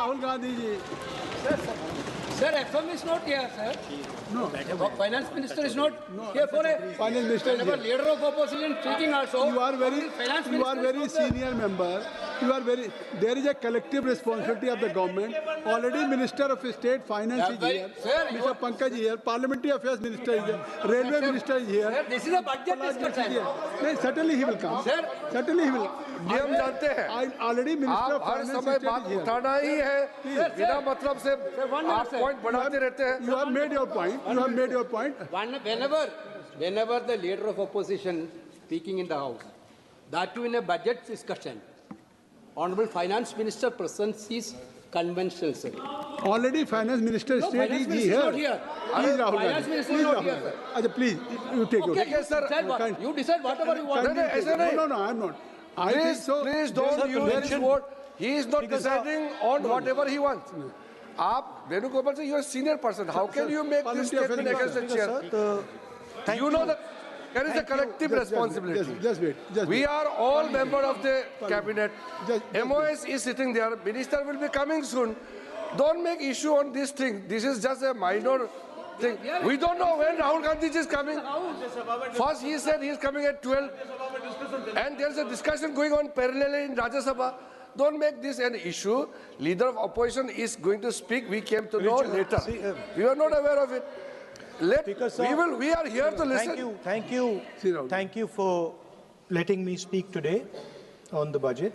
Rahul Gandhi ji. Sir, FM is not here, sir. No. Finance minister is not here for a Finance minister is whenever here. leader of opposition speaking also. You are very Finance senior member. You are very. There is a collective responsibility of the government. Already Minister of State Finance is here. Sir, Mr. Pankaj is here. Parliamentary Affairs Minister is here. Railway Minister is here. Sir, this is a budget discussion. No, certainly he will come. Sir, Certainly he will. नियम जानते हैं Already Minister of आप हर Finance समय State बात is here. उठाना ही है बिना मतलब से आप पॉइंट बढ़ाते रहते हैं You have made your point. You have made your point. Whenever the leader of opposition speaking in the House, that too in a budget discussion, Honorable Finance Minister presents his conventional, sir. Already Finance Minister No, State Finance is Minister is here. not here. Please, Rahul Finance Gandhi. Minister Please, is not Rahul here, Gandhi. sir. Achha, please, you take Okay, your you decide whatever you want. नहीं, ऐसे नहीं। No, I am not. I think so. Please don't use his word. He is not deciding on whatever he wants. आप वेणुगोपाल से you are a senior person. How can you make this statement against the chair? You know that there is a collective responsibility. Just wait. We are all members of the cabinet. MOS is sitting there. Minister will be coming soon. Don't make issue on this thing. This is just a minor thing. We don't know when Rahul Gandhi is coming. First he said he is coming at 12. And there is a discussion going on parallelly in Rajya Sabha. Don't make this an issue. Leader of opposition is going to speak. We came to know later. We were not aware of it. We are here to listen. Thank you for letting me speak today on the budget.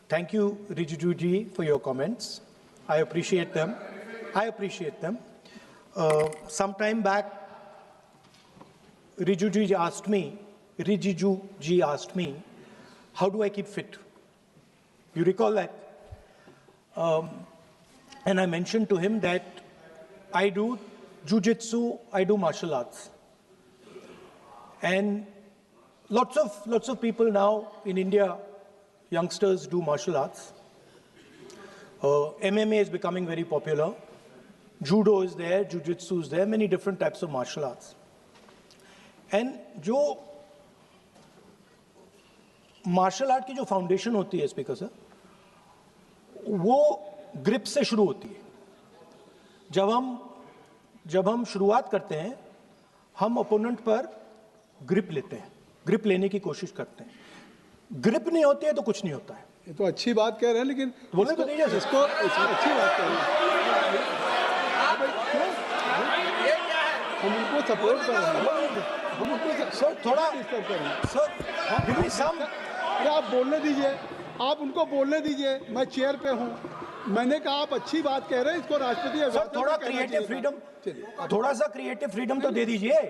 Thank you, Rijiju-ji, for your comments. I appreciate them. Some time back, Rijiju-ji asked me, how do I keep fit? You recall that? And I mentioned to him that I do jiu-jitsu, I do martial arts. And lots of people now in India, youngsters do martial arts. MMA is becoming very popular. Judo is there, jiu-jitsu is there, many different types of martial arts. And जो martial art की जो foundation होती है speaker sir, वो grip से शुरू होती है. जब हम शुरुआत करते हैं, हम ओपोनेंट पर ग्रिप लेते हैं, ग्रिप लेने की कोशिश करते हैं. ग्रिप नहीं होती है तो कुछ नहीं होता है. ये तो अच्छी बात कह रहे हैं, लेकिन बोलने को नहीं है इसको अच्छी बात कह रहे हैं. हम उनको सपोर्ट कर रहे हैं. हम उनको सर थोड़ा डिस्टर्ब कर रहे हैं. सर आप बोलने दीजिए, आप उनको बोलने दीजिए. मैं चेयर पे हूँ. मैंने कहा आप अच्छी बात कह रहे हैं, इसको राष्ट्रपति सर थोड़ा क्रिएटिव फ्रीडम, थोड़ा सा क्रिएटिव फ्रीडम तो दे दीजिए.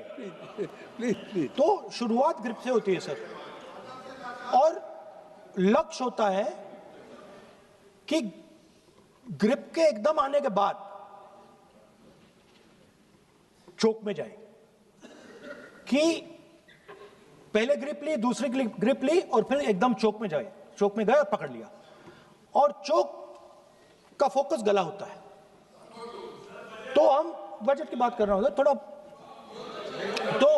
प्लीज. तो शुरुआत ग्रिप से होती है सर, और लक्ष्य होता है कि ग्रिप के एकदम आने के बाद चोक में जाए, कि पहले ग्रिप ली, दूसरी ग्रिप ली, और फिर एकदम चोक में जाए. चोक में गए और पकड़ लिया, और चोक का फोकस गला होता है. तो हम बजट की बात कर रहे हैं थोड़ा, तो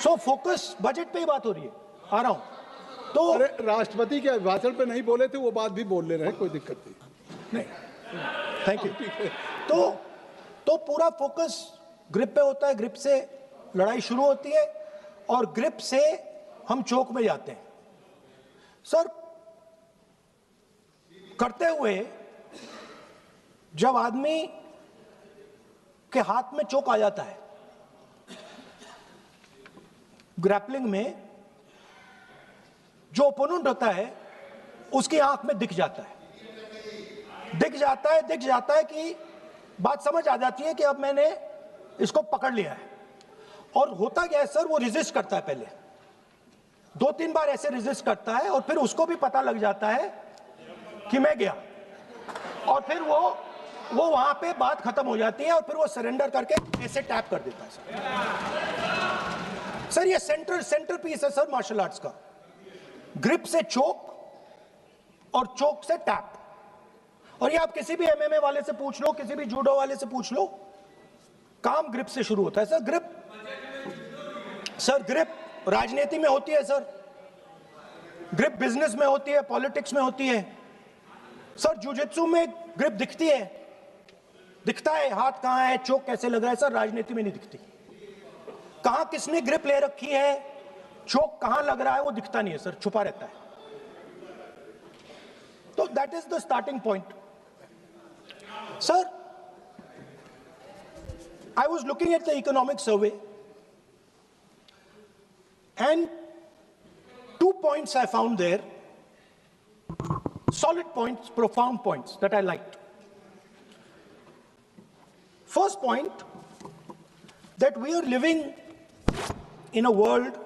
सो फोकस बजट पे ही बात हो रही है. आ रहा हूं. तो अरे राष्ट्रपति के भाषण पे नहीं बोले थे, वो बात भी बोल ले रहे हैं, कोई दिक्कत नहीं. Thank you. तो पूरा फोकस ग्रिप पे होता है. ग्रिप से लड़ाई शुरू होती है, और ग्रिप से हम चौक में जाते हैं. सर करते हुए जब आदमी के हाथ में चोक आ जाता है, ग्रैपलिंग में जो ओपोनेंट होता है उसकी आंख में दिख जाता है कि बात समझ आ जाती है कि अब मैंने इसको पकड़ लिया है. और होता क्या है सर, वो रेजिस्ट करता है. पहले 2-3 बार ऐसे रेजिस्ट करता है, और फिर उसको भी पता लग जाता है कि मैं गया, और फिर वो वहां पे बात खत्म हो जाती है, और फिर वो सरेंडर करके ऐसे टैप कर देता है. सर ये सेंटर पीस है सर मार्शल आर्ट्स का. ग्रिप से चोक, और चोक से टैप. और ये आप किसी भी एमएमए वाले से पूछ लो, किसी भी जूडो वाले से पूछ लो, काम ग्रिप से शुरू होता है. सर ग्रिप राजनीति में होती है सर. ग्रिप बिजनेस में होती है, पॉलिटिक्स में होती है। सर जुजित्सु में ग्रिप दिखती है, दिखता है हाथ कहां है, चोक कैसे लग रहा है। सर राजनीति में नहीं दिखती। कहां किसने ग्रिप ले रखी है, चोक कहां लग रहा है, वो दिखता नहीं है सर, छुपा रहता है। तो that is the starting point. Sir, I was looking at the economic survey and 2 points I found there, solid points, profound points that I liked. First point, that we are living in a world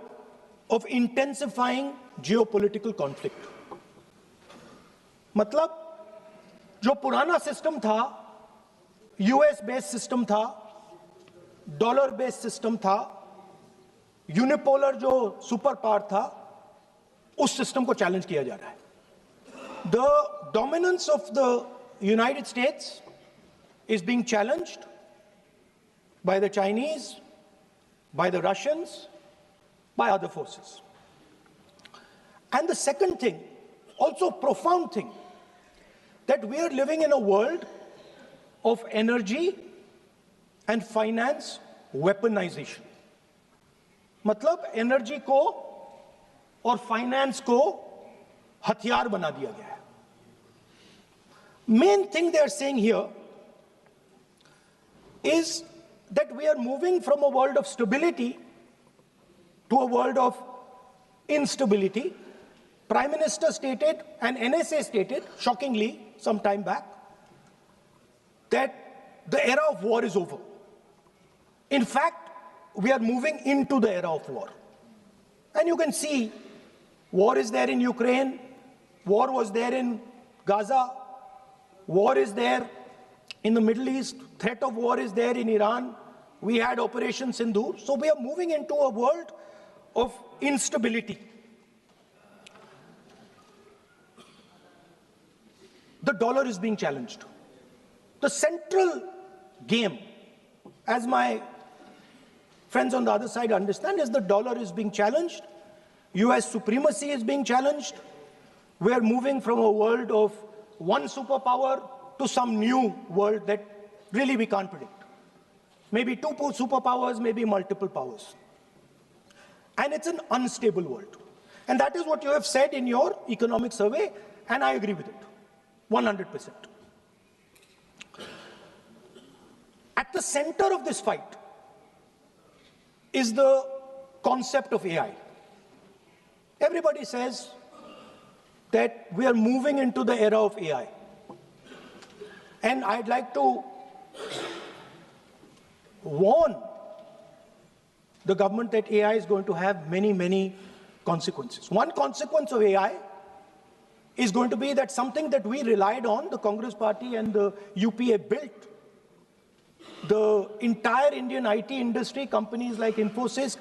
of intensifying geopolitical conflict. मतलब जो पुराना system था, US based system था, dollar based system था, unipolar जो super power था, उस system को चैलेंज किया जा रहा है। The dominance of the United states is being challenged by the Chinese, by the Russians, by other forces. And the second thing, also profound thing, that we are living in a world of energy and finance weaponization. मतलब energy को और finance को हथियार बना दिया गया है। Main thing they are saying here is that we are moving from a world of stability to a world of instability. Prime Minister stated and NSA stated, shockingly, some time back, that the era of war is over. In fact, we are moving into the era of war. And you can see, war is there in Ukraine, war was there in Gaza, war is there in the Middle East, threat of war is there in Iran. We had Operation Sindoor. So we are moving into a world of instability. The dollar is being challenged. The central game, as my friends on the other side understand, is the dollar is being challenged. US supremacy is being challenged. We are moving from a world of one superpower to some new world that really we can't predict. Maybe two superpowers, maybe multiple powers. And it's an unstable world. And that is what you have said in your economic survey, and I agree with it, 100%. At the center of this fight is the concept of AI. Everybody says that we are moving into the era of AI. And I'd like to warn the government that AI is going to have many, many consequences. One consequence of AI is going to be that something that we relied on, the Congress Party and the UPA built, the entire Indian IT industry, companies like Infosys,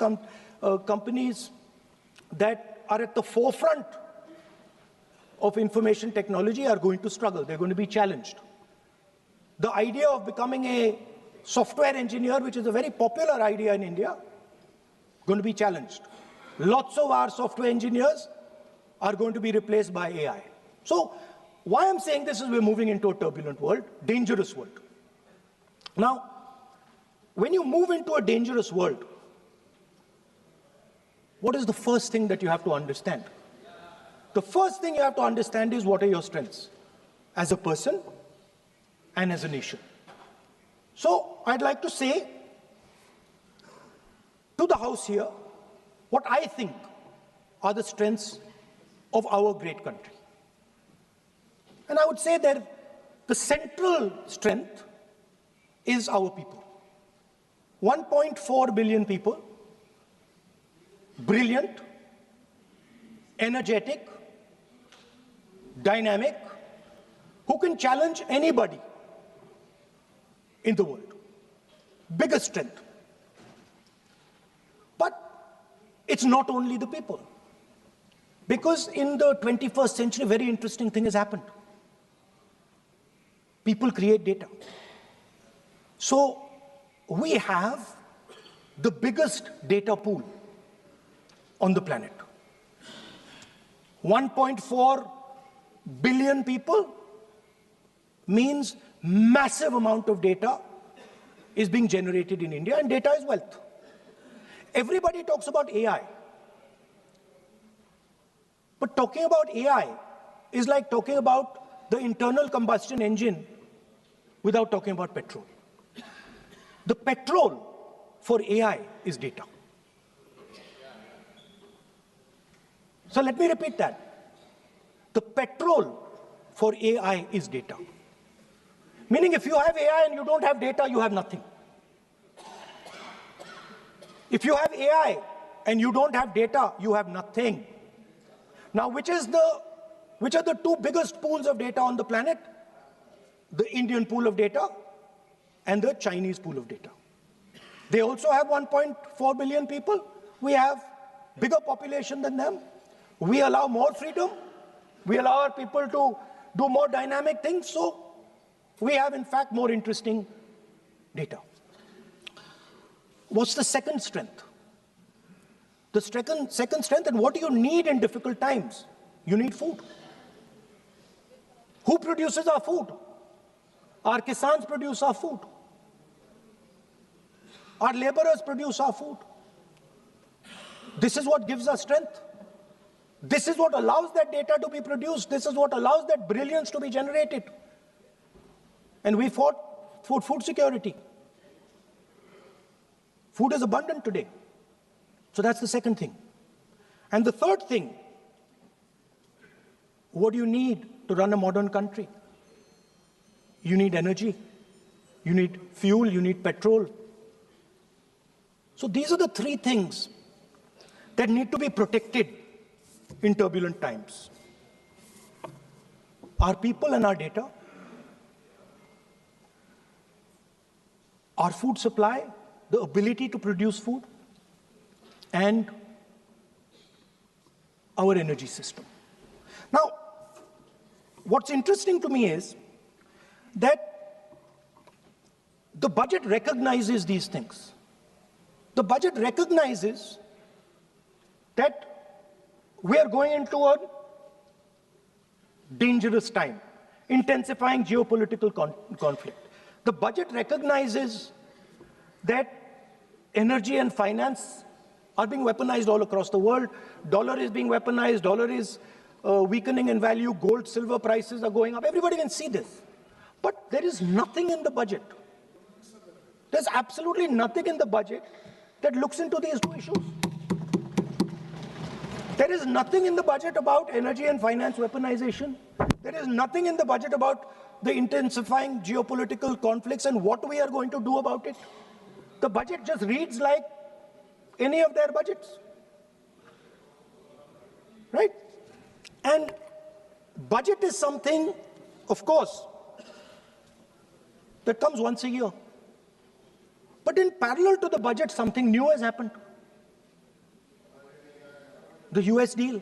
companies that are at the forefront of information technology are going to struggle. They're going to be challenged. The idea of becoming a software engineer, which is a very popular idea in India, going to be challenged. Lots of our software engineers are going to be replaced by AI. So why I'm saying this is we're moving into a turbulent world, dangerous world. Now, when you move into a dangerous world, what is the first thing that you have to understand? The first thing you have to understand is what are your strengths as a person and as a nation. So I'd like to say to the House here what I think are the strengths of our great country. And I would say that the central strength is our people. 1.4 billion people, brilliant, energetic, dynamic, who can challenge anybody in the world. Biggest strength. But it's not only the people. Because in the 21st century, a very interesting thing has happened. People create data. So we have the biggest data pool on the planet. 1.4 billion people means massive amount of data is being generated in India, and data is wealth. Everybody talks about AI. But talking about AI is like talking about the internal combustion engine without talking about petrol. The petrol for AI is data. So let me repeat that. The petrol for AI is data. Meaning if you have AI and you don't have data, you have nothing. If you have AI and you don't have data, you have nothing. Now, which are the two biggest pools of data on the planet? The Indian pool of data and the Chinese pool of data. They also have 1.4 billion people. We have bigger population than them. We allow more freedom. We allow our people to do more dynamic things. So we have, in fact, more interesting data. What's the second strength? The second strength, and what do you need in difficult times? You need food. Who produces our food? Our kisans produce our food. Our laborers produce our food. This is what gives us strength. This is what allows that data to be produced. This is what allows that brilliance to be generated. And we fought for food security. Food is abundant today. So that's the second thing. And the third thing, what do you need to run a modern country? You need energy. You need fuel. You need petrol. So these are the three things that need to be protected in turbulent times. Our people and our data, our food supply, the ability to produce food, and our energy system. Now, what's interesting to me is that the budget recognizes these things. The budget recognizes that we are going into a dangerous time, intensifying geopolitical conflict. The budget recognizes that energy and finance are being weaponized all across the world. Dollar is being weaponized. Dollar is weakening in value. Gold, silver prices are going up. Everybody can see this. But there is nothing in the budget. There's absolutely nothing in the budget that looks into these two issues. There is nothing in the budget about energy and finance weaponization. There is nothing in the budget about the intensifying geopolitical conflicts and what we are going to do about it. The budget just reads like any of their budgets, right? And budget is something, of course, that comes once a year. But in parallel to the budget, something new has happened. The US deal.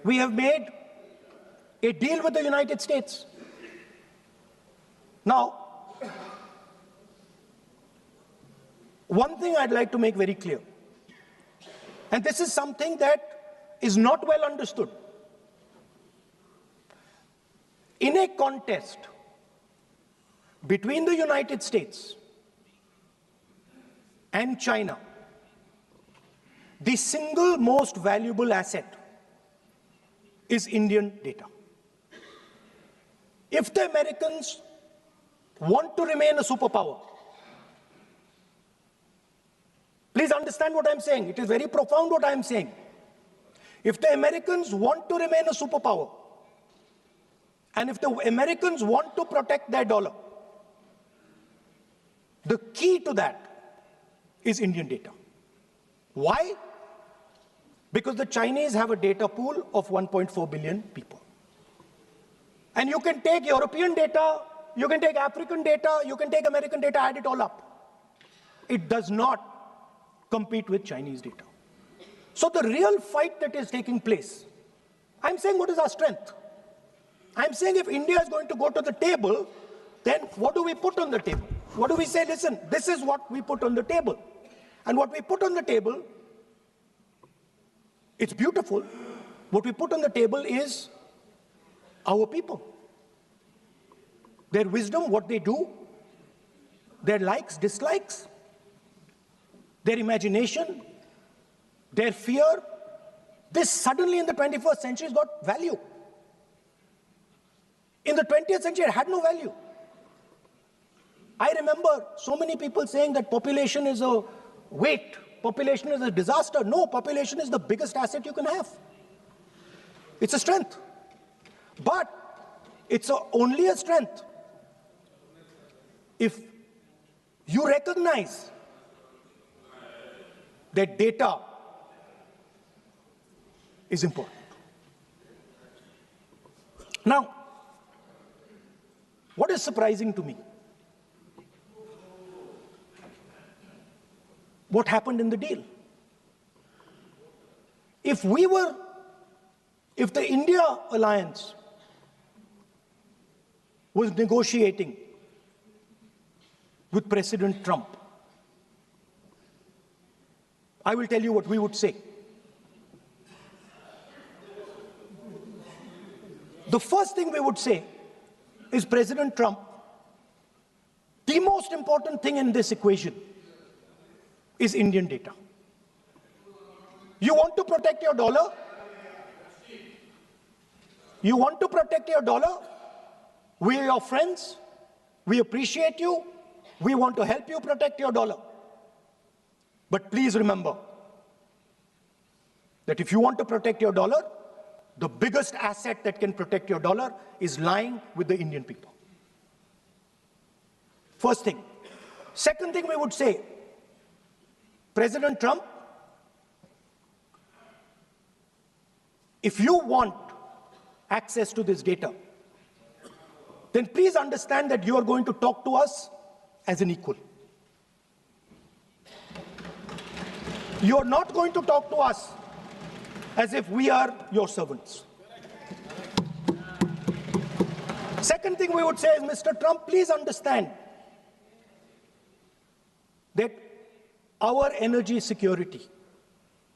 We have made a deal with the United States. Now, one thing I'd like to make very clear, and this is something that is not well understood. In a contest between the United States and China, the single most valuable asset is Indian data. If the Americans want to remain a superpower, please understand what I'm saying. It is very profound what I'm saying. If the Americans want to remain a superpower, and if the Americans want to protect their dollar, the key to that is Indian data. Why? Because the Chinese have a data pool of 1.4 billion people. And you can take European data, you can take African data, you can take American data, add it all up. It does not compete with Chinese data. So the real fight that is taking place, I'm saying what is our strength? I'm saying if India is going to go to the table, then what do we put on the table? What do we say? Listen, this is what we put on the table. And what we put on the table It's beautiful. What we put on the table is our people. Their wisdom, what they do, their likes, dislikes, their imagination, their fear. This suddenly in the 21st century has got value. In the 20th century, it had no value. I remember so many people saying that population is a weight, population is a disaster. No, population is the biggest asset you can have. It's a strength. But it's only a strength if you recognize that data is important. Now, what is surprising to me? What happened in the deal? If the India alliance was negotiating with President Trump, I will tell you what we would say. The first thing we would say is, President Trump, the most important thing in this equation is Indian data. You want to protect your dollar? You want to protect your dollar? We are your friends. We appreciate you. We want to help you protect your dollar. But please remember that if you want to protect your dollar, the biggest asset that can protect your dollar is lying with the Indian people. First thing. Second thing we would say, President Trump, if you want access to this data, then please understand that you are going to talk to us as an equal. You are not going to talk to us as if we are your servants. Second thing we would say is, Mr. Trump, please understand that our energy security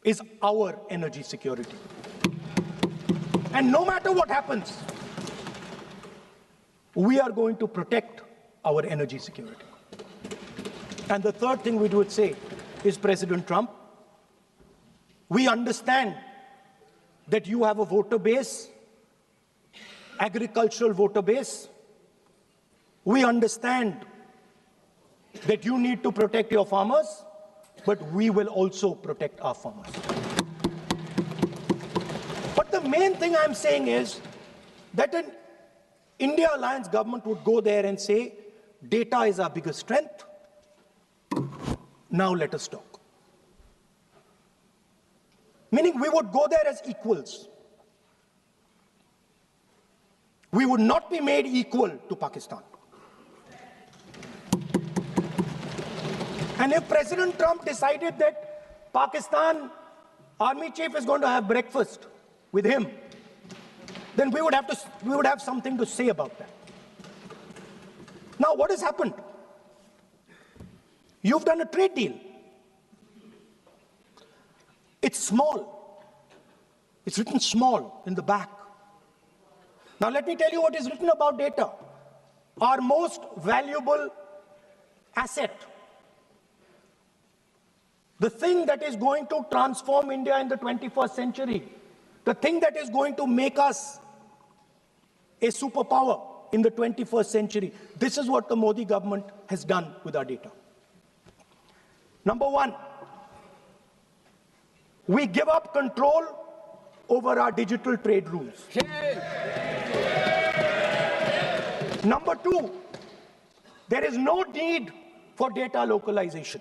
is our energy security. And no matter what happens, we are going to protect our energy security. And the third thing we would say is, President Trump, we understand that you have a voter base, agricultural voter base. We understand that you need to protect your farmers, but we will also protect our farmers. But the main thing I'm saying is that an India alliance government would go there and say, data is our biggest strength. Now let us talk. Meaning we would go there as equals. We would not be made equal to Pakistan. And if President Trump decided that Pakistan army chief is going to have breakfast with him, then we would have something to say about that. Now, what has happened? You've done a trade deal. It's small. It's written small in the back. Now, let me tell you what is written about data. Our most valuable asset, the thing that is going to transform India in the 21st century, the thing that is going to make us a superpower in the 21st century. This is what the Modi government has done with our data. Number one, we give up control over our digital trade rules. Number two, there is no need for data localization.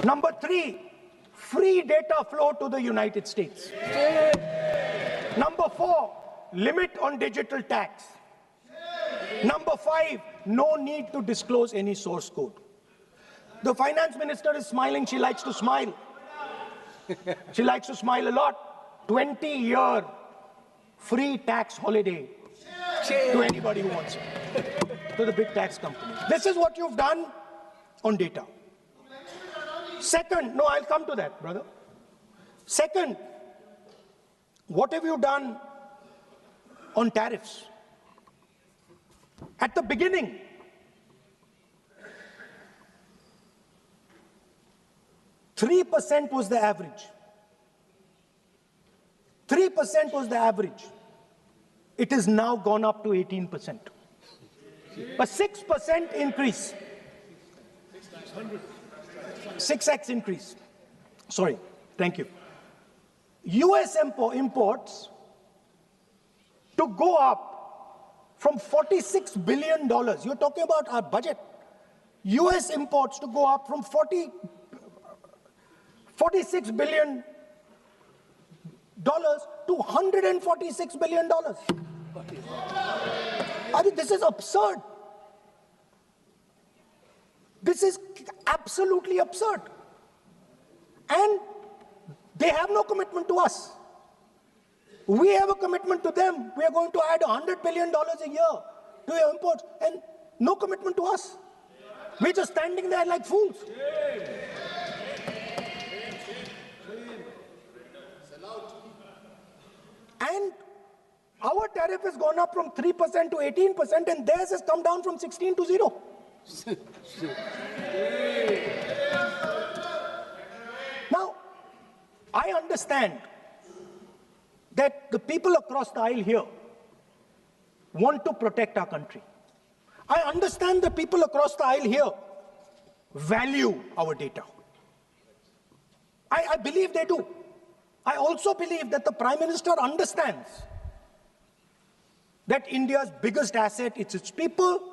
Number three, free data flow to the United States. Number four, limit on digital tax. Number five, no need to disclose any source code. The finance minister is smiling. She likes to smile. She likes to smile a lot. 20-year free tax holiday to anybody who wants it, to the big tax companies. This is what you've done on data. Second, no, I'll come to that, brother. Second, what have you done on tariffs? At the beginning, %3 was the average. 3% was the average. It has now gone up to 18%. A 6% increase. 6x increase. Sorry, thank you. US imports to go up from $46 billion. You're talking about our budget. US imports to go up from $46 billion to $146 billion. I mean, this is absurd. This is absolutely absurd. And they have no commitment to us. We have a commitment to them. We are going to add $100 billion a year to your imports, and no commitment to us. We're just standing there like fools. And our tariff has gone up from 3% to 18%, and theirs has come down from 16 to 0. Now, I understand that the people across the aisle here want to protect our country. I understand the people across the aisle here value our data. I believe they do. I also believe that the Prime Minister understands that India's biggest asset is its people,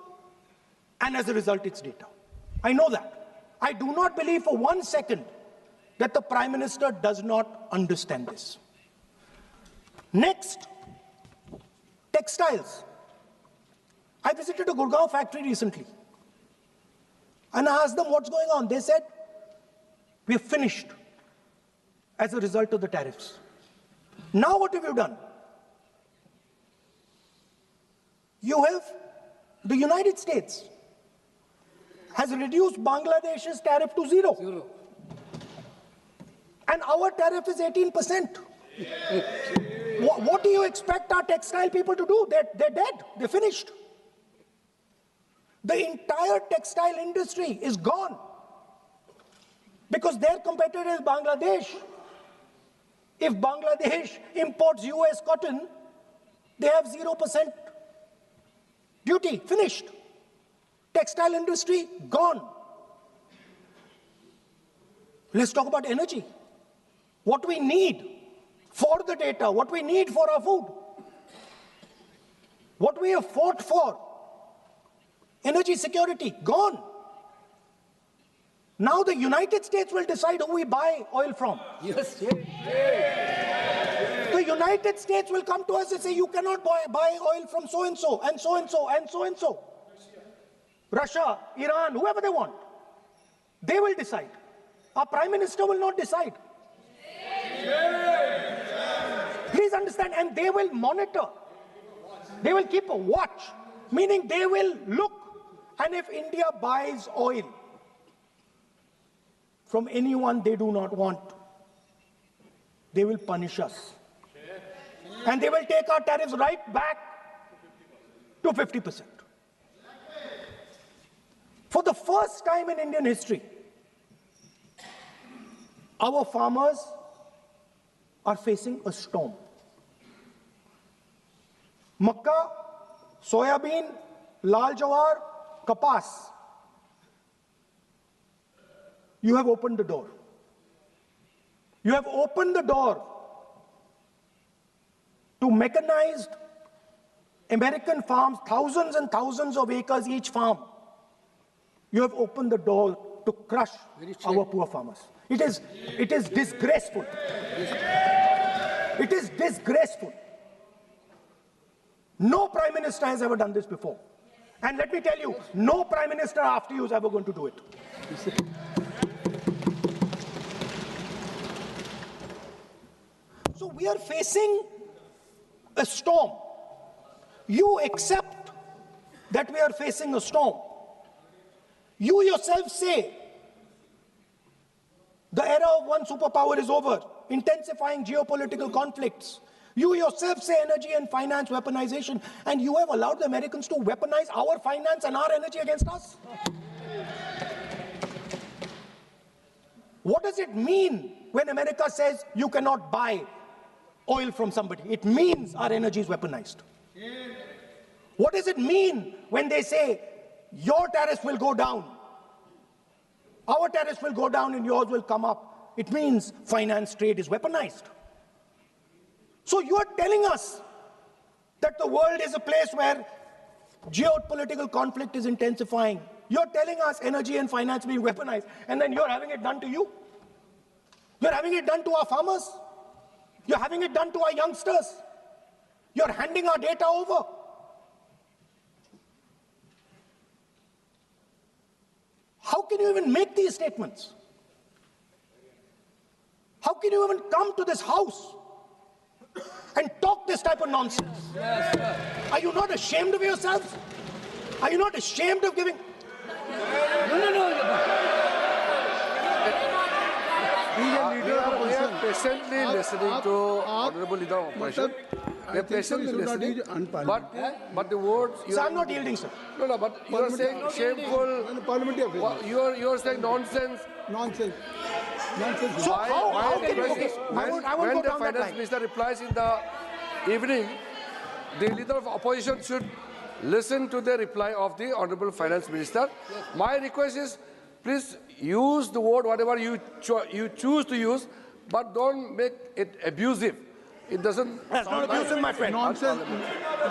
and as a result, its data. I know that. I do not believe for 1 second that the Prime Minister does not understand this. Next, textiles. I visited a Gurgaon factory recently, and I asked them what's going on. They said, we're finished as a result of the tariffs. Now what have you done? You have, the United States has reduced Bangladesh's tariff to 0. And our tariff is 18%. What do you expect our textile people to do? They're dead. They're finished. The entire textile industry is gone because their competitor is Bangladesh. If Bangladesh imports US cotton, they have 0% duty. Finished. Textile industry gone. Let's talk about energy. What we need for the data, what we need for our food, what we have fought for, energy security, gone. Now the United States will decide who we buy oil from. Yes. The United States will come to us and say, you cannot buy oil from so-and-so, and so-and-so, and so-and-so. Russia, Iran, whoever they want. They will decide. Our Prime Minister will not decide. Please understand, and they will monitor. They will keep a watch, meaning they will look, and if India buys oil from anyone they do not want, they will punish us. And they will take our tariffs right back to 50%. For the first time in Indian history, our farmers are facing a storm. Makka, soybean, lal jawar, kapas. You have opened the door. You have opened the door to mechanized American farms, thousands and thousands of acres each farm. You have opened the door to crush our poor farmers. It is disgraceful. It is disgraceful. No Prime Minister has ever done this before. And let me tell you, no Prime Minister after you is ever going to do it. So we are facing a storm. You accept that we are facing a storm. You yourself say the era of one superpower is over. intensifying geopolitical conflicts. You yourself say energy and finance weaponization, and you have allowed the Americans to weaponize our finance and our energy against us. What does it mean when America says you cannot buy oil from somebody? It means our energy is weaponized. What does it mean when they say your tariffs will go down, our tariffs will go down and yours will come up? It means finance trade is weaponized. So you are telling us that the world is a place where geopolitical conflict is intensifying. You're telling us energy and finance being weaponized, and then you're having it done to you. You're having it done to our farmers. You're having it done to our youngsters. You're handing our data over. How can you even make these statements? How can you even come to this house and talk this type of nonsense? Yes, sir. Are you not ashamed of yourselves? Are you not ashamed of giving? No. We are patiently listening to Honorable Leader of Opposition. We are patiently listening. But the words... So I'm not yielding, sir. No, but you are saying shameful... You are saying nonsense. Nonsense. So how can you... Okay, I won't when go the down that finance line. minister replies in the evening, the leader of opposition should listen to the reply of the honorable finance minister. Yes. My request is, please use the word whatever you choose to use, but don't make it abusive. It doesn't. That's not abusive, my friend. Nonsense.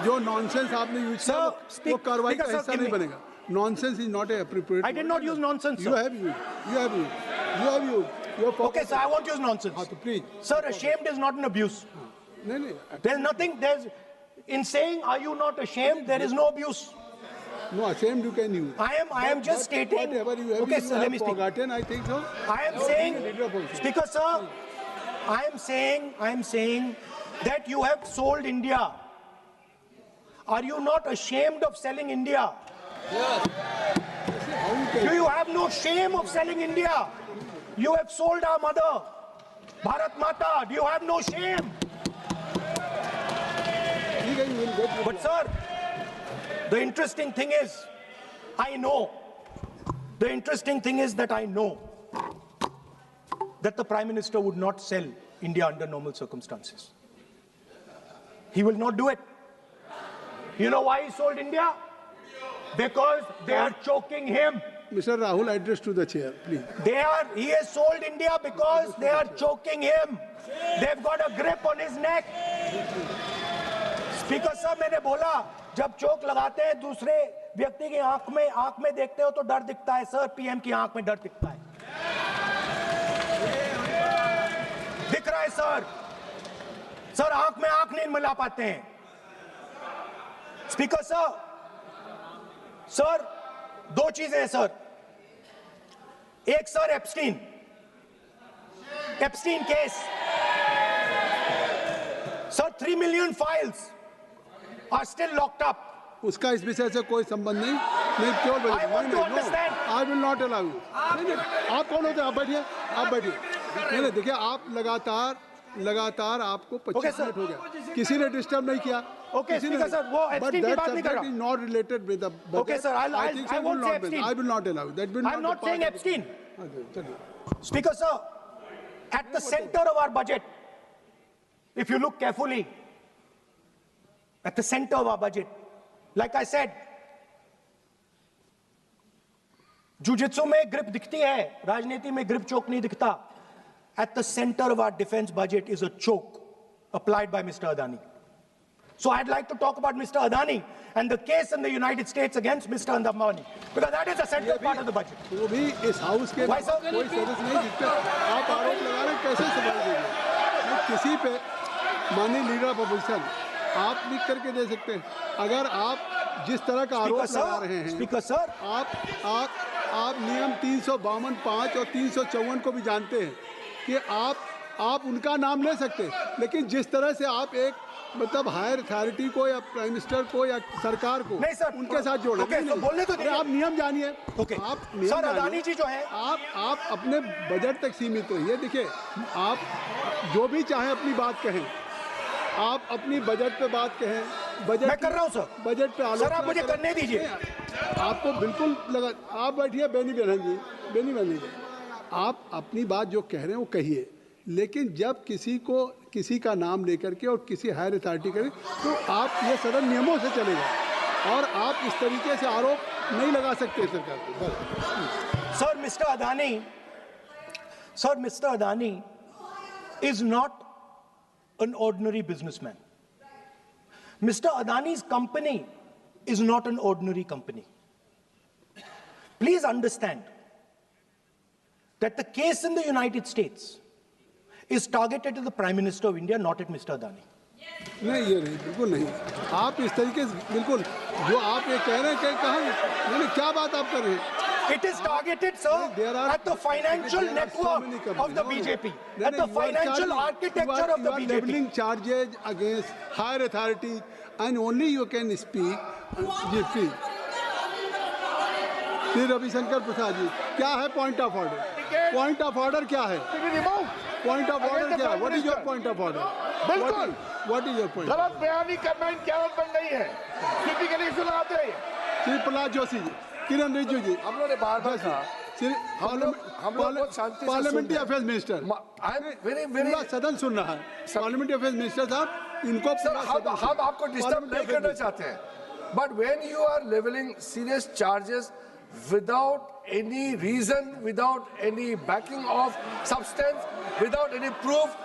जो nonsense आपने use किया वो कार्रवाई का हिस्सा नहीं बनेगा. Nonsense is not appropriate. I did not use nonsense, sir. You have used. Okay, sir, I won't use nonsense. Please. Sir, ashamed is not an abuse. No. There's nothing, in saying, are you not ashamed, there is no abuse. No, ashamed you can use. I am just stating. Whatever you have, okay, sir, let me speak. Forgotten, I think so. I am saying, Speaker, sir, I am saying that you have sold India. Are you not ashamed of selling India? Yes. Do you have no shame of selling India? You have sold our mother, Bharat Mata. Do you have no shame? But sir, the interesting thing is, I know that the Prime Minister would not sell India under normal circumstances. He will not do it. You know why he sold India? Because they are choking him. Mr. Rahul, address to the chair, please. He has sold India because they are choking him. They've got a grip on his neck. Speaker sir, मैंने बोला जब चोक लगाते हैं दूसरे व्यक्ति की आंख में देखते हो तो डर दिखता है सर, पीएम की आंख में डर दिखता है. दिख रहा है सर आंख में आंख नहीं मिला पाते हैं. स्पीकर सर दो चीजें हैं सर. एक sir Epstein case sir 3 million files are still locked up. उसका इस विषय से कोई संबंध नहीं. मैं क्यों बोल रहा हूं? I will not allow you. नहीं, आप कौन होते हैं? आप बैठिए. नहीं, देखिए आप लगातार आपको 25 मिनट हो गया. किसी ने डिस्टर्ब नहीं किया. Okay, Speaker sir, वो Epstein की बात नहीं कर रहा. Is not related with the budget. Okay, sir, I won't say Epstein. I will not allow you. That will not. I'm not saying Epstein. Speaker sir, at the center of our budget, if you look carefully, at the center of our budget, like I said, jujitsu में grip दिखती है, राजनीति में grip choke नहीं दिखता. At the center of our defense budget is a choke applied by Mr. Adani. So I'd like to talk about Mr. Adani and the case in the United States against Mr. Adani, because that is a central part of the budget. वो भी इस house के कोई सदस्य नहीं दिखते. आप आरोप लगा रहे हैं, कैसे सवाल देंगे? किसी पे माननीय लीडर ऑफ अपोजिशन आप लिख करके दे सकते हैं. अगर आप जिस तरह का आरोप लगा रहे हैं, स्पीकर सर, आप नियम 352, 5 और 354 को भी जानते हैं कि आप उनका नाम ले सकते हैं, लेकिन जिस तरह से आप एक मतलब हायर अथॉरिटी को या प्राइम मिनिस्टर को या सरकार को नहीं सर, उनके साथ जोड़े। ओके, तो बोलने तो अरे दीजिए। आप नियम जानिए। ओके आप नियम सर, जानिए। अदानी जी जो है, आप अपने बजट तक सीमित रहिए। देखिए, आप जो भी चाहें अपनी बात कहें, आप अपनी बजट पे बात कहें। बजट मैं कर रहा हूं सर। बजट पे आलोचना सर, आप मुझे करें। करने दीजिए। आपको बिल्कुल लगा। आप बैठिए बेनी बहन जी, बेनी बहन जी, आप अपनी बात जो कह रहे हैं वो कहिए, लेकिन जब किसी का नाम लेकर के और किसी हायर अथॉरिटी करें तो आप ये सदन नियमों से चलेगा और आप इस तरीके से आरोप नहीं लगा सकते सरकार को। बस। Sir, mister Adani is not an ordinary businessman. Mr. Adani's company is not an ordinary company. Please understand that the case in the United States is targeted at the Prime Minister of India, not at Mr. Adani. नहीं, ये नहीं, बिल्कुल नहीं। आप इस तरीके से बिल्कुल जो आप ये कह रहे हैं कि कहाँ नहीं, क्या बात आप कर रहे हैं? It is targeted, sir, at the financial network of the BJP, at the financial architecture of the You are BJP. leveling charges against higher authorities, and only you can speak. Ji, please. Shri Ravishankar Prasad ji, क्या है point of order? Point of order क्या है? Point of order क्या है? What is your point of order? बिल्कुल, what is your point? गलत बयानी करना इनकी आदत बन गई है। टिपिकली सुनाते हैं। श्री प्रहलाद जोशी जी, किरण रिजिजू जी, हम लोगों ने बार-बार कहा, हम लोग बहुत शांति से पार्लियामेंट्री सुन रहे हैं। Affairs minister, I am very पूरा सदन सुन रहा है। पार्लियामेंट्री अफेयर्स मिनिस्टर साहब, इनको सर, हम आपको डिस्टर्ब नहीं करना चाहते हैं, but when you are levelling serious charges without any reason, without any backing of substance, without any proof,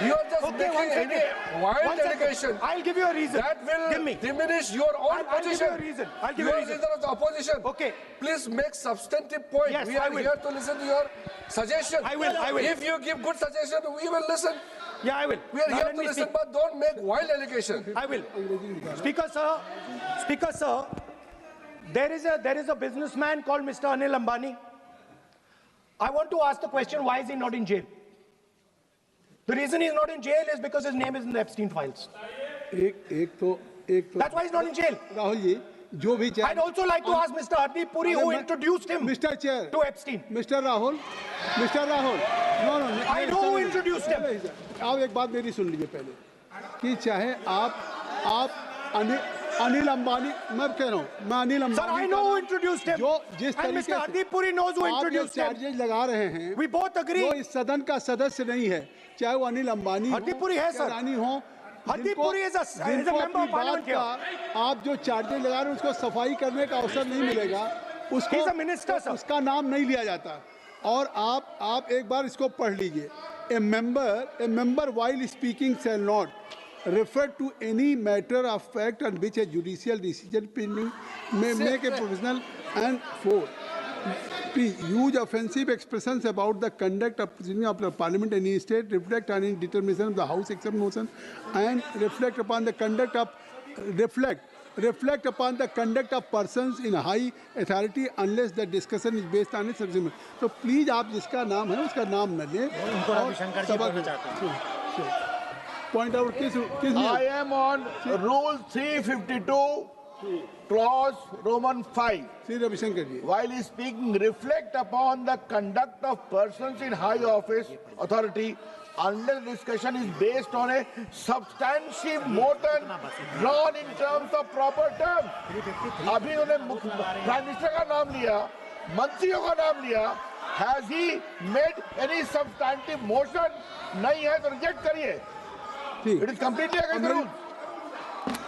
you are just Okay, making any wild allegation. I'll give you a reason. That will Give me. diminish your own I'll give you position. a reason. I'll give You you a are reason. leader of the opposition. Okay. Please make substantive point. Yes, We I are will. here to listen to your suggestion. I will. If you give good suggestion, we will listen. Yeah, I will. We are Now here let to me listen, speak. but don't make wild allegation. I will. Speaker sir, there is a businessman called Mr. Anil Ambani. I want to ask the question, why is he not in jail? The reason he's not in jail is because his name is in the Epstein files. एक तो That's why he's not in jail. Rahul ji, जो भी I'd also like to ask Mr. Hardeep Puri, who introduced him mister chair to Epstein. Mister Rahul, no I know who introduced him. आप एक बात मेरी सुन लीजिए पहले, कि चाहे आप अनिल अंबानी, मैं कह रहा हूँ, मैं Anil Ambani, Sir, I know who introduced him. जो जिस And तरीके Mr. Hardeep Puri knows who आप जो introduced him. चार्जेज लगा रहे हैं, We both agree. वो इस सदन का सदस्य नहीं है, चाहे वो अनिल अंबानी हो, हरदीप पुरी है, या सर। रानी हो, हरदीप पुरी is a जिनको member of अपनी parliament बात का आप जो चार्जेज लगा रहे हैं उसको सफाई करने का अवसर नहीं मिलेगा, उसको He's a minister, sir. उसका नाम नहीं लिया जाता। और आप एक बार इसको पढ़ लीजिए। A member while speaking shall not refer to any matter of fact on which a judicial decision may make a professional and for use offensive expressions about the conduct of the parliament in any state, reflect on any determination of the house except motion, and reflect upon the conduct of persons in high authority unless the discussion is based on a subsequent. So please आप जिसका नाम है उसका नाम न लें। Point out किस I am on Rule 352, Clause Roman 5. Shri Ravishankar ji, While speaking, reflect upon the conduct of persons in high office authority unless discussion is based on a substantive motion drawn in terms of proper terms. अभी उन्होंने prime minister का नाम लिया, मंत्रियों का नाम लिया. Has he made any substantive motion? नहीं है तो रिजेक्ट करिए. ठीक। It is completely against the rules.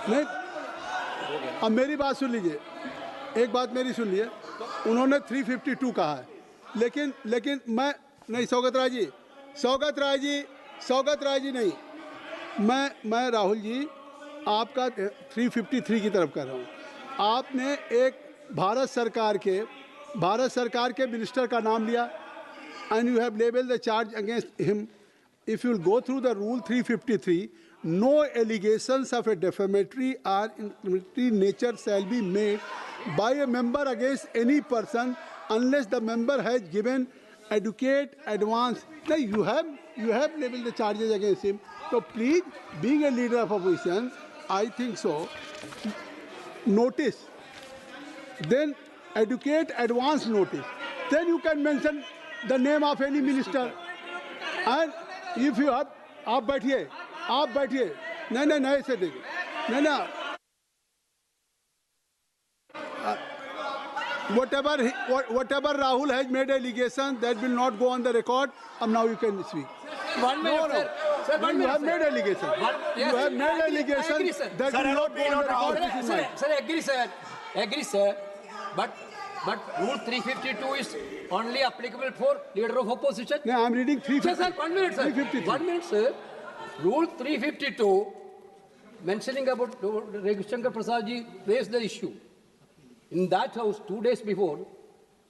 नहीं, अब मेरी बात सुन लीजिए, एक बात मेरी सुन लीजिए। उन्होंने 352 कहा है, लेकिन मैं नहीं, सौगत राय जी नहीं, मैं राहुल जी आपका 353 की तरफ कर रहा हूँ। आपने एक भारत सरकार के मिनिस्टर का नाम लिया, and you have labeled the charge against him. If you will go through the rule 353, no allegations of a defamatory or incriminatory nature shall be made by a member against any person unless the member has given adequate advance. Now you have labeled the charges against him. So please, being a leader of opposition, I think so. Notice, then educate, advance notice. Then you can mention the name of any minister. And if you have, आप बैठिए, नहीं ऐसे देखिए, नहीं whatever Rahul has made allegation, that will not go on the record. And now you can speak. 1 minute, sir. Sir, 1 minute. You have made allegation. Yes, You have made allegation agree, sir. that will not go on the record. This is mine. Sir, agree, sir. But Rule 352 is only applicable for leader of opposition. No, I'm reading 352. Sir, 1 minute, sir. 352. 1 minute, sir. Rule 352, mentioning about Ravi Shankar Prasad ji raised the issue. In that house, 2 days before,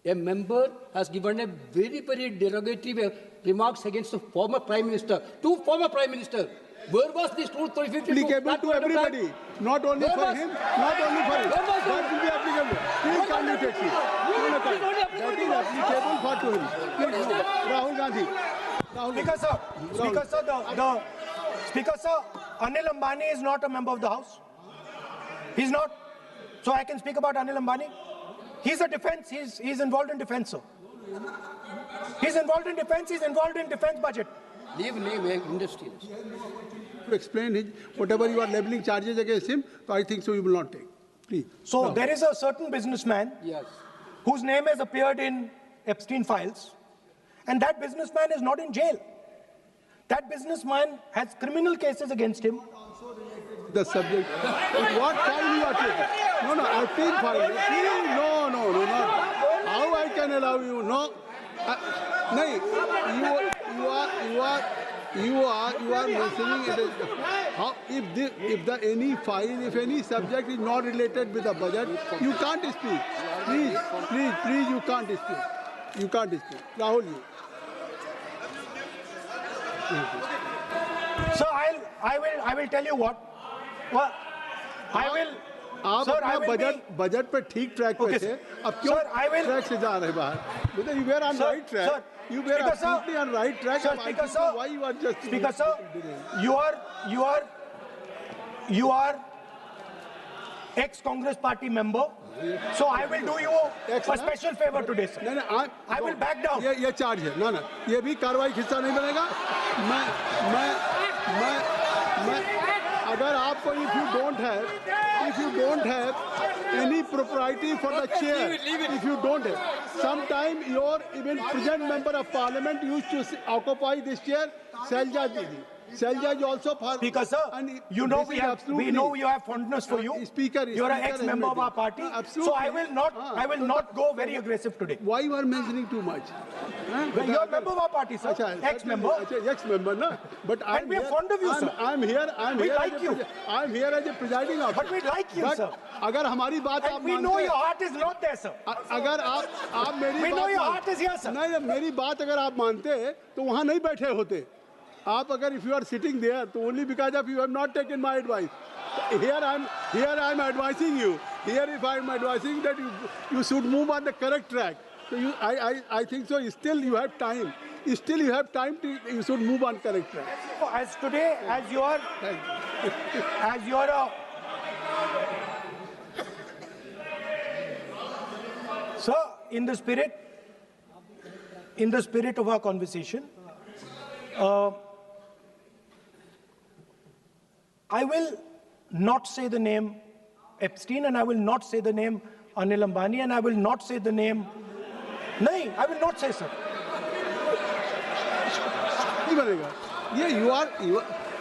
a member has given a very, very derogatory remarks against the former Prime Minister, two former Prime Ministers. Where was this Rule 352? Applicable to everybody, not only for him, not only for him. That will be applicable. Please can you take it? That is applicable for to him. Please, no. Rahul Gandhi. Speaker, sir, Anil Ambani is not a member of the House. He's not. So I can speak about Anil Ambani. He's a defense. He's involved in defense, sir. He's involved in defense. He's involved in defense budget. Leave industry. To explain his, whatever you are leveling charges against him, so I think so you will not take. Please. So no. There is a certain businessman whose name has appeared in Epstein files, and that businessman is not in jail. That businessman has criminal cases against him. The subject. What file you are taking? No, Epstein file. Please, no, not. How I can allow you? No. You are mentioning it. How if any subject is not related with the budget, you can't speak. Please, you can't speak. You can't speak. Rahul, you. So I will tell you what. Well, I will. आप अपना budget पे ठीक track पे थे अब क्यों track से जा रहे बाहर मतलब you were on right track you were absolutely on right track why you are just Speaker sir you are ex-Congress party member so I will do you a special favor today sir I will back down ये charge है ना ये भी कार्रवाई का हिस्सा नहीं बनेगा मैं अगर आपको if you don't have any propriety for the chair, if you don't have, sometime your even present member of parliament used to occupy this chair, Selja Didi. Selja is also for Speaker sir, you know we know you have fondness for you. Speaker, you are an ex-member of our party, so I will not go very aggressive today. Why you are mentioning too much? Well, you are a member of our party, sir. Ex-member. Ex-member, no. But and we are fond of you, sir. I'm here. We like you. I'm here as a presiding officer. But we like you, sir. अगर हमारी बात आप we know your heart is not there, sir. अगर आप मेरी we know your heart is here, sir. नहीं मेरी बात अगर आप मानते तो वहाँ नहीं बैठे होते आप अगर if you are sitting there तो only because of you have not taken my advice here I'm advising you here if I'm advising that you should move on the correct track so I think so still you have time you should move on correct track so as today as you are sir in the spirit of our conversation I will not say the name Epstein and I will not say the name Anil Ambani and I will not say the name Nahin, I will not say sir.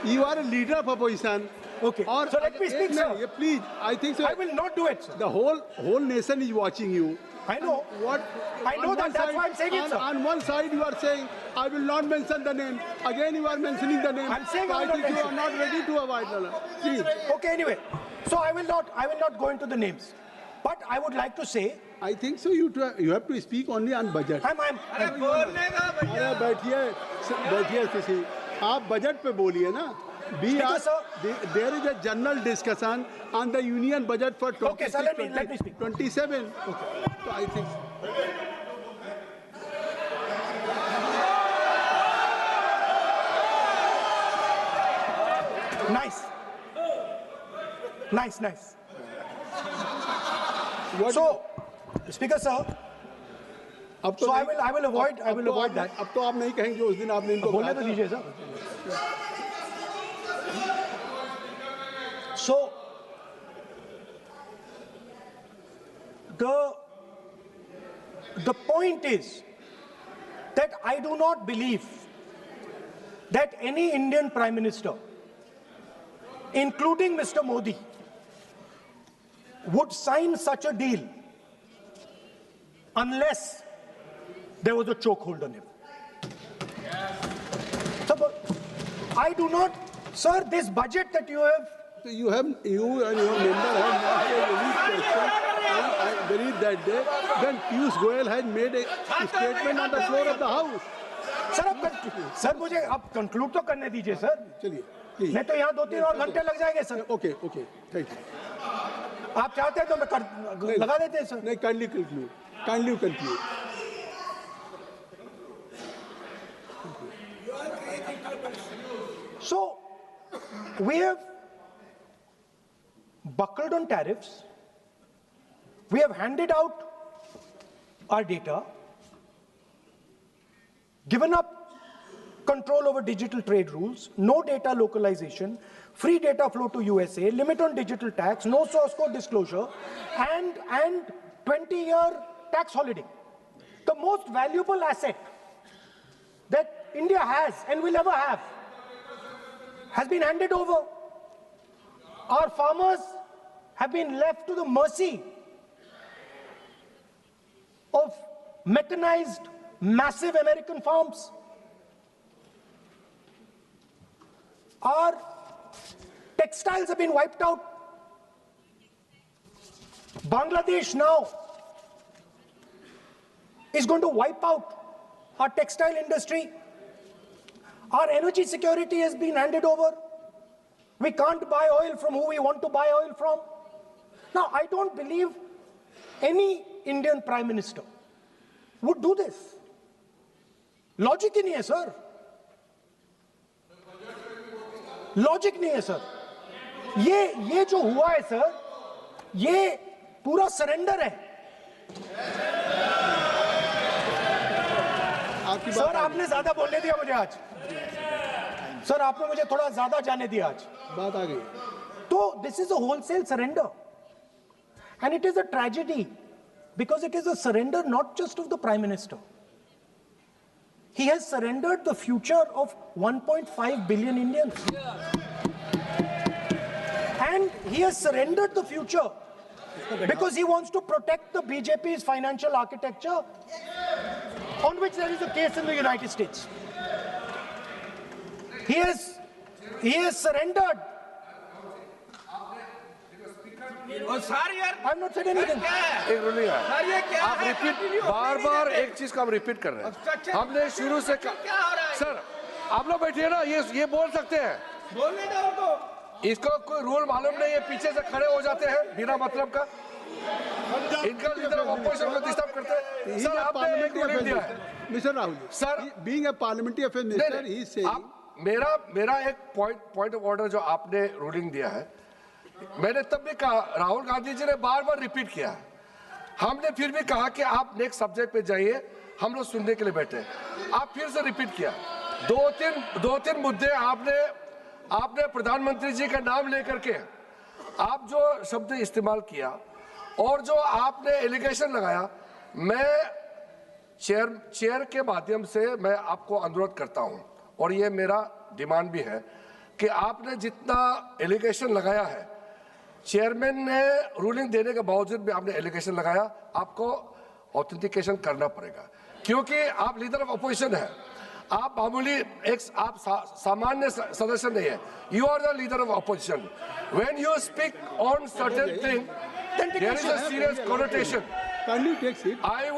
You are a leader of opposition. Okay. Or, so let me speak, sir. Please, I think so. I will not do it, sir. The whole nation is watching you. I know. I know that. That's why I'm saying it, sir. On one side, you are saying, I will not mention the name. Again, you are mentioning the name. I'm saying I think you are not ready to avoid the Please. Okay, anyway. So I will not go into the names. But I would like to say. I think so. You have to speak only on budget. बैठिए आप budget पे बोलिए ना there is a general discussion on the union budget for 26, okay, sir, let me speak. 27. Okay. So I think. Nice. Nice, nice. So, Speaker sir, अब तो so I will avoid that. अब तो आप नहीं कहेंगे उस दिन आपने इनको बोलने तो दीजिए sir. So, the point is that I do not believe that any Indian Prime Minister, including Mr. Modi, would sign such a deal unless there was a chokehold on him. So, I do not, sir, this budget that you have. So you and your member have not raised any question. I believe that day when Piyush Goyal had made a statement on the floor of the House. Sir मुझे अब conclude तो करने दीजिए sir. चलिए. नहीं तो यहाँ 2-3 और घंटे लग जाएंगे सर. Okay thank you. आप चाहते हैं तो मैं लगा देते हैं सर. नहीं, kindly conclude. So we have buckled on tariffs. We have handed out our data, given up control over digital trade rules, no data localization, free data flow to USA, limit on digital tax, no source code disclosure, and 20-year tax holiday. The most valuable asset that India has and will ever have has been handed over. Our farmers have been left to the mercy of mechanized, massive American farms. Our textiles have been wiped out. Bangladesh now is going to wipe out our textile industry. Our energy security has been handed over. We can't buy oil from who we want to buy oil from. Now, I don't believe any Indian Prime Minister would do this. Logic ही नहीं है sir. Logic नहीं है sir. ये जो हुआ है sir, ये पूरा सरेंडर है. सर आपने ज्यादा बोलने दिया मुझे आज. सर आपने मुझे थोड़ा ज्यादा जाने दिया आज. बात आ गई. तो this is a wholesale surrender, and it is a tragedy because it is a surrender not just of the Prime Minister. He has surrendered the future of 1.5 billion Indians. And he has surrendered the future because he wants to protect the BJP's financial architecture, on which there is a case in the United States. He has surrendered. I'm not saying anything. एक ruling है. आप repeat बार एक चीज का हम repeat कर रहे हैं. हमने शुरू से सर आप लोग बैठिए ना. ये बोल सकते हैं. बोलने दो उनको. इसको कोई रूल मालूम नहीं है. पीछे से खड़े हो जाते हैं बिना मतलब का. इनका लीडर ऑपोजिशन को डिस्टर्ब करते हैं. सर आपने एक रूलिंग दिया है. Mister Rahul sir, being a parliamentary affair minister, he is saying. मेरा एक पॉइंट ऑफ ऑर्डर जो आपने रूलिंग दिया है, मैंने तब भी कहा, राहुल गांधी जी ने बार रिपीट किया. हमने फिर भी कहा कि आप नेक्स्ट सब्जेक्ट पे जाइए, हम लोग सुनने के लिए बैठे. आप फिर से रिपीट किया. दो तीन मुद्दे आपने प्रधानमंत्री जी का नाम लेकर के आप जो शब्द इस्तेमाल किया और जो आपने एलिगेशन लगाया, मैं चेयर के माध्यम से मैं आपको अनुरोध करता हूं, और ये मेरा डिमांड भी है कि आपने जितना एलिगेशन लगाया है, चेयरमैन ने रूलिंग देने के बावजूद भी आपने एलिगेशन लगाया, आपको ऑथेंटिकेशन करना पड़ेगा, क्योंकि आप लीडर ऑफ अपोजिशन है. आप मामूली आप सामान्य सदस्य नहीं है. You are the leader of opposition. When you speak on certain thing, there is a serious connotation. I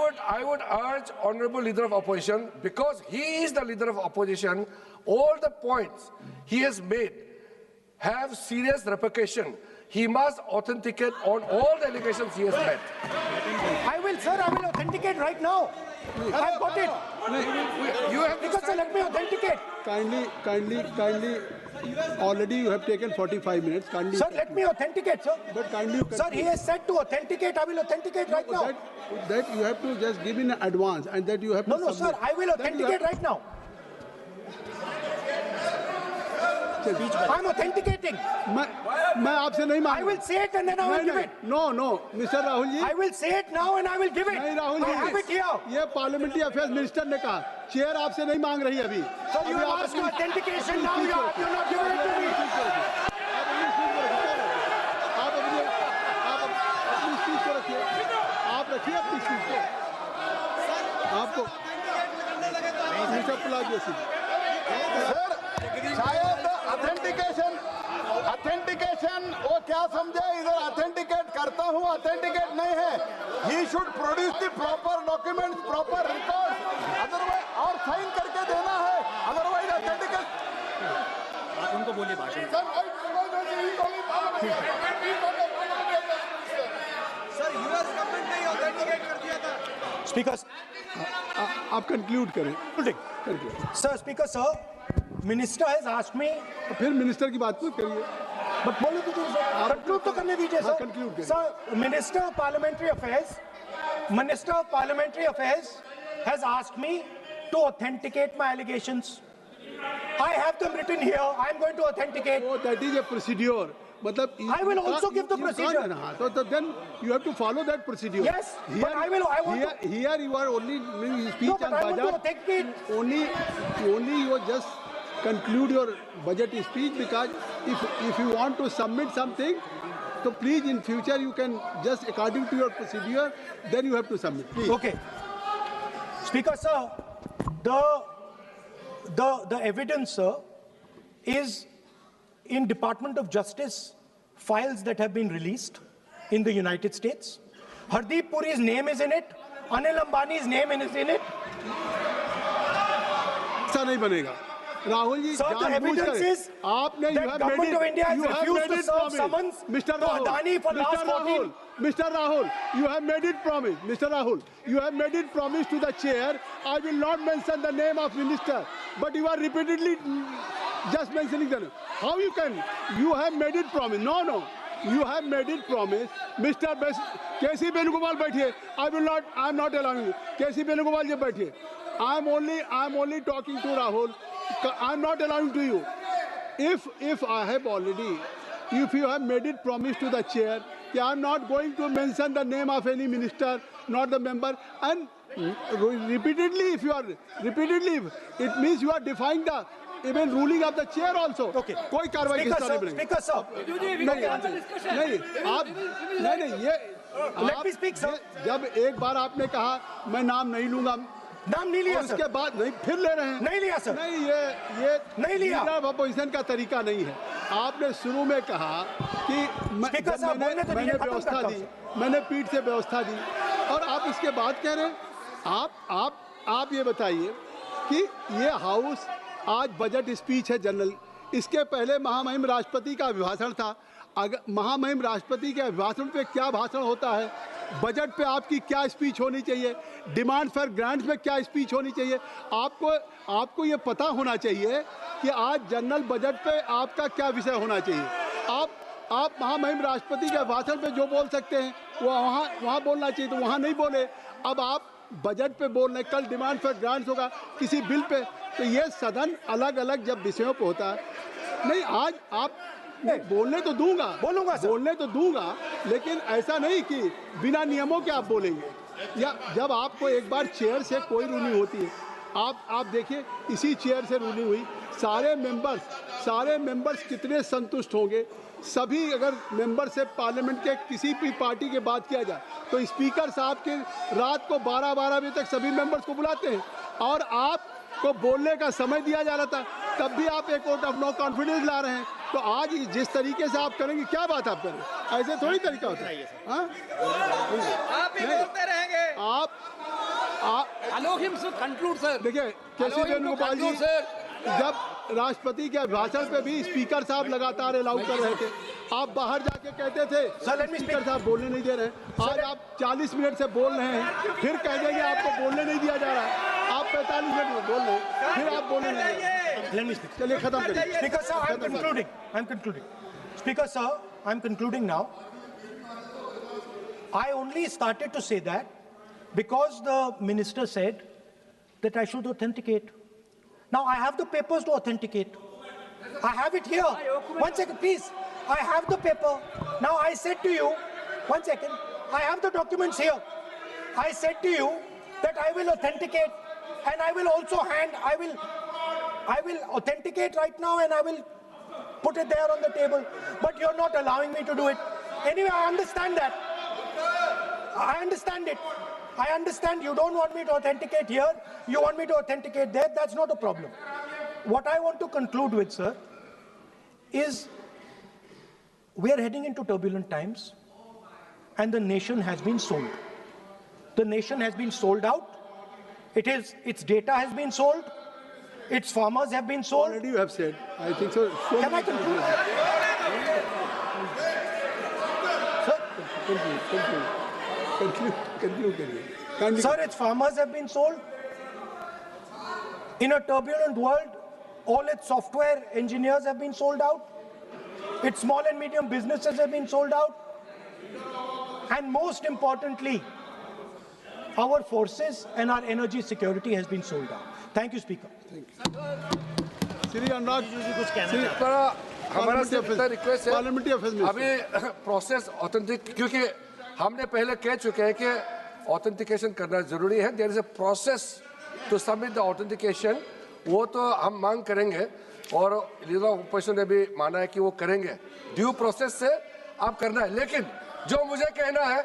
would urge honorable leader of opposition, because he is the leader of opposition, all the points he has made have serious repercussion. He must authenticate on all the allegations he has made. I will authenticate right now. I've got it. You have Speaker, sir, let me authenticate. Kindly. Already you have taken 45 minutes. Kindly. Sir, let me authenticate, sir. But kindly. Sir, he has said to authenticate. I will authenticate right now. That you have to just give in advance, and that you have to. No, sir, I will authenticate right now. I'm authenticating. मैं आपसे नहीं मांग I will say it and then I will give it. No, Mr. Rahul ji. I will say it now and I will give it. नहीं Rahul ji, I have it here. ये parliamentary affairs minister ने कहा, chair आपसे नहीं मांग रही अभी। Sir, you have asked for authentication now. You are not giving it to me. आप अपनी स्पीच को रखिए, आप रखिए अपनी स्पीच को। आपको मिस्टर प्लाजियो सिंह। सर, शायद ऑथेंटिकेशन वो क्या समझे, इधर ऑथेंटिकेट करता हूँ, ऑथेंटिकेट नहीं है। He should produce the proper document, proper record, otherwise और साइन करके देना है, अदरवाइज ऑथेंटिकेट। आप उनको बोलिए भाषण। सर, यूएस गवर्नमेंट ने ऑथेंटिकेट कर दिया था। Speaker, आप कंक्लूड करें। sir, Speaker, sir, Minister has asked me. फिर मिनिस्टर की बात मत करिए। But बोलो तो सर, conclude तो करने दीजिए सर। conclude करिए। Sir, Minister of Parliamentary Affairs has asked me to authenticate my allegations. I have them written here. I am going to authenticate. Oh, that is a procedure. मतलब I will also give the procedure. So then you have to follow that procedure. Yes, but I want to. Here you are only speech No, but and I want to budget. authenticate. Only you just conclude your budget speech, because if you want to submit something, so please in future you can just according to your procedure, then you have to submit. Please. Okay. Speaker, sir, the evidence, sir, is in Department of Justice files that have been released in the United States. Hardeep Puri's name is in it. Anil Ambani's name is in it. ऐसा नहीं बनेगा Rahul ji. Sir, the evidence is आपने that government of India has refused to serve summons to Adani for last 14. Mr. Rahul, you have made it promise. Mr. Rahul, you have made it promise to the chair. I will not mention the name of minister, but you are repeatedly just mentioning the name. How you can? You have made it promise. No. You have made it promise. Mr. K.C. Venugopal बैठिए. I am not allowing you. K.C. Venugopal जी बैठिए. I am only talking to Rahul. I am not allowing to you. If I have already, if you have made it promise to the chair, I am not going to mention the name of any minister, not the member, and repeatedly, it means you are defying the even ruling of the chair also. Okay. कोई कार्रवाई किस तरह नहीं Speaker, sir. नहीं ये Let me speak, sir. जब एक बार आपने कहा मैं नाम नहीं लूंगा, नाम नहीं लिया, उसके बाद नहीं फिर ले रहे हैं। नहीं लिया, सर। नहीं ये नहीं लिया। अपोजिशन का तरीका नहीं है। आपने शुरू में कहा कि मैंने व्यवस्था दी, मैंने पीठ से व्यवस्था दी, और आप इसके बाद कह रहे हैं। आप ये बताइए कि ये हाउस आज बजट स्पीच है जनरल, इसके पहले महामहिम राष्ट्रपति का अभिभाषण था। अगर महामहिम राष्ट्रपति के अभिभाषण पे क्या भाषण होता है, बजट पे आपकी क्या स्पीच होनी चाहिए, डिमांड फॉर ग्रांट्स में क्या स्पीच होनी चाहिए, आपको ये पता होना चाहिए कि आज जनरल बजट पे आपका क्या विषय होना चाहिए। आप महामहिम राष्ट्रपति के भाषण पे जो बोल सकते हैं वो वहाँ बोलना चाहिए, तो वहाँ नहीं बोले। अब आप बजट पे बोल रहे, कल डिमांड फॉर ग्रांट्स होगा किसी बिल पे, तो ये सदन अलग अलग जब विषयों पे होता है। नहीं, आज आप बोलने तो दूंगा, लेकिन ऐसा नहीं कि बिना नियमों के आप बोलेंगे, या जब आपको एक बार चेयर से कोई रूलिंग होती है, आप देखिए इसी चेयर से रूलिंग हुई, सारे मेंबर्स कितने संतुष्ट होंगे। सभी अगर मेंबर से पार्लियामेंट के किसी भी पार्टी के बात किया जाए तो स्पीकर साहब के रात को 12 बजे तक सभी मेंबर्स को बुलाते हैं, और आपको बोलने का समय दिया जा रहा था, तब भी आप एक वोट ऑफ नो कॉन्फिडेंस ला रहे हैं। तो आज जिस तरीके से आप करेंगे, क्या बात आप करें, ऐसे थोड़ी तरीका होता है। हाँ, आप भी बोलते रहेंगे। आप Allow him to conclude, sir. देखिए, केसी वेणुगोपाल जी, राष्ट्रपति के भाषण पे भी स्पीकर साहब लगातार अलाउ कर रहे थे। आप बाहर जाके कहते थे स्पीकर साहब बोलने नहीं दे रहे। आज आप 40 मिनट से बोल रहे हैं, फिर कह देंगे आपको बोलने नहीं दिया जा रहा है। आप 45 मिनट में बोल रहे हैं, फिर आप बोलने नहीं दे रहे। चलिए खत्म करिए। Speaker sir, I'm concluding. Speaker sir, I'm concluding now. I only started to say that because the minister said that I should authenticate. Now I have the papers to authenticate. I have it here. 1 second, please. I have the paper. Now I said to you, 1 second, I have the documents here. I said to you that I will authenticate and I will also I will authenticate right now and I will put it there on the table. But you're not allowing me to do it. Anyway, I understand that. I understand it. I understand you don't want me to authenticate here. You want me to authenticate there. That's not a problem. What I want to conclude with, sir, is we are heading into turbulent times and the nation has been sold. The nation has been sold out. Its data has been sold. Its farmers have been sold. Already you have said. I think so. Can I conclude? Conclude. Sir, its farmers have been sold. In a turbulent world, all its software engineers have been sold out. Its small and medium businesses have been sold out. And most importantly, our forces and our energy security has been sold out. Thank you, Speaker. Shri Anurag हमारा सिर्फ इतना request है parliamentary affairs में अभी process authentic, क्योंकि हमने पहले कह चुके हैं कि ऑथेंटिकेशन करना जरूरी है। There is a process to submit the authentication, वो तो हम मांग करेंगे और लीडर ऑफ ओपोजिशन ने भी माना है कि वो करेंगे। ड्यू प्रोसेस से आप करना है। लेकिन जो मुझे कहना है,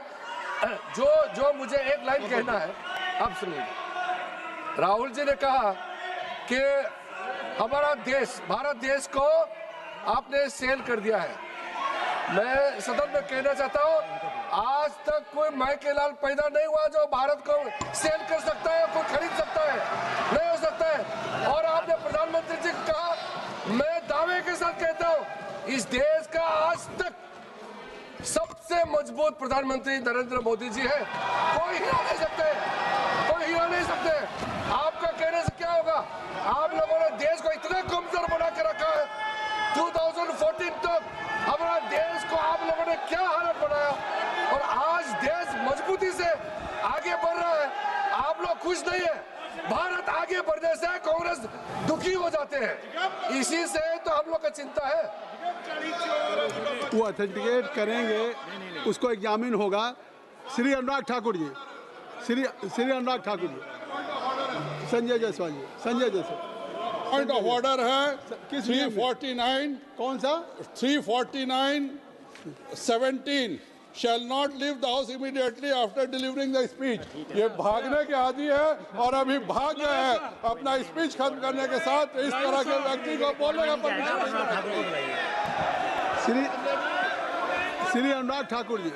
जो मुझे एक लाइन कहना है, आप सुनिए। राहुल जी ने कहा कि हमारा देश, भारत देश को आपने सेल कर दिया है। मैं सदन में कहना चाहता हूं, आज तक कोई माई के लाल पैदा नहीं हुआ जो भारत को सेल कर सकता है, कोई खरीद सकता है, नहीं हो सकता है। और आपने प्रधानमंत्री जी को कहा, मैं दावे के साथ कहता हूं, इस देश का आज तक सबसे मजबूत प्रधानमंत्री नरेंद्र मोदी जी है। कोई हिला नहीं सकते, कोई हिला नहीं सकते। आपका कहने से क्या होगा? आप लोगों ने देश को इतना कमजोर बना के रखा है। 2014 तक हमारा देश को आप लोगों ने क्या हालत बनाया, और आज देश मजबूती से आगे बढ़ रहा है। आप लोग खुश नहीं है। भारत आगे बढ़ने से कांग्रेस दुखी हो जाते हैं। इसी से तो हम लोग का चिंता है। वो ऑथेंटिकेट करेंगे, उसको एग्जामिन होगा। Shri Anurag Thakur ji, Shri Anurag Thakur ji, Sanjay Jaiswal ji, Sanjay Jaiswal. Point of order है किस 349, कौन सा? 349(17) shall not leave the house immediately after delivering the speech। ये भागने के आदि है और अभी भाग गए हैं अपना स्पीच खत्म करने के साथ। इस तरह के व्यक्ति को बोलने का परमिशन। श्री अनुराग ठाकुर जी,